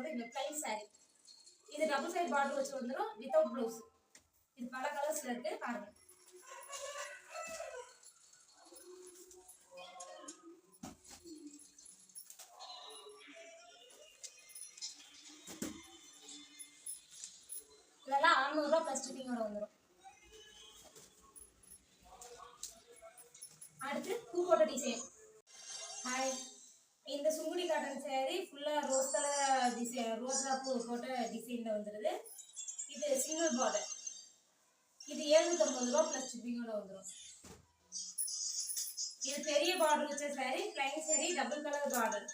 போகிறது இந்த plain sorry. இது டபுள் சைட் பார்டர் வச்சு வந்துடும் வித்தவுட் ப்ளவுஸ். இது பல கலர்ஸில் இருக்குது பாருங்கள். இதெல்லாம் 600 ரூபா ப்ளஸ் ஷிப்பிங்கோட வந்துடும். அடுத்து பூ போட்ட டிசைன். ஹாய், இந்த சுங்குடி காட்டன் சேரீ ஃபுல்லாக ரோஸ் கலர் டிசைன், ரோஸா பூ போட்ட டிசைனில் வந்துடுது. இது சிங்கிள் பார்டர். இது 750 ரூபா ப்ளஸ் ஷிப்பிங்கோட வந்துடும். இது பெரிய பார்டர் வச்ச sari, plain sari, double colour border.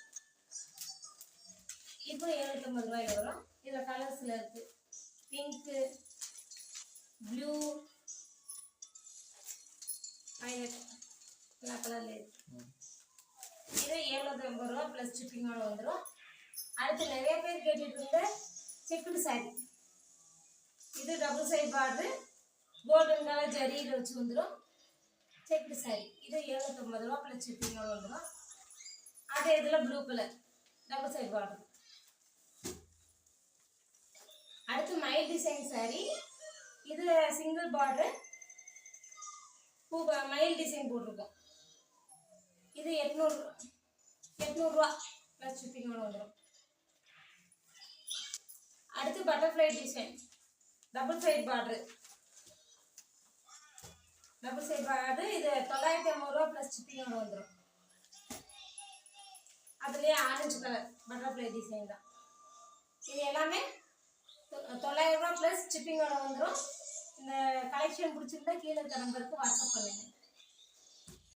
இப்போ 750 ரூபாயில் வரும். இதில் கலர்ஸில் இருக்குது பிங்க்கு, ப்ளூ, வயலட் எல்லா கலர்ல இருக்கு. இது 750 ரூபா ப்ளஸ் ஷிப்பிங்கோட வந்துடும். அடுத்து நிறைய பேர் கேட்டுட்டு இருந்த செக்குடு சாரி. இது double side border, golden colour ஜரியில் வச்சு வந்துடும் செக்குடு சாரி. இது 750 ரூபா ப்ளஸ் ஷிப்பிங்கோட வந்துடும். அதே இதில் blue colour double side border. அடுத்து மைல் டிசைன் சாரி. இது சிங்கிள் பார்டர், பூ மயில் டிசைன் போட்டிருக்கோம். இது 800 ரூபா ப்ளஸ் ஷிப்பிங்கோட வந்துடும். அடுத்து butterfly design, double side border. Double side border. இது 950 ரூபா ப்ளஸ் ஷிப்பிங்கோட வந்துடும். அதுலேயே ஆரஞ்சு கலர் பட்டர்ஃப்ளை டிசைன் தான். இது எல்லாமே 900 ரூபா ப்ளஸ் ஷிப்பிங்கோட வந்துடும். இந்த கலெக்ஷன் பிடிச்சிருந்தா கீழே இருக்க நம்பருக்கு வாட்ஸ்அப் பண்ணுங்கள்.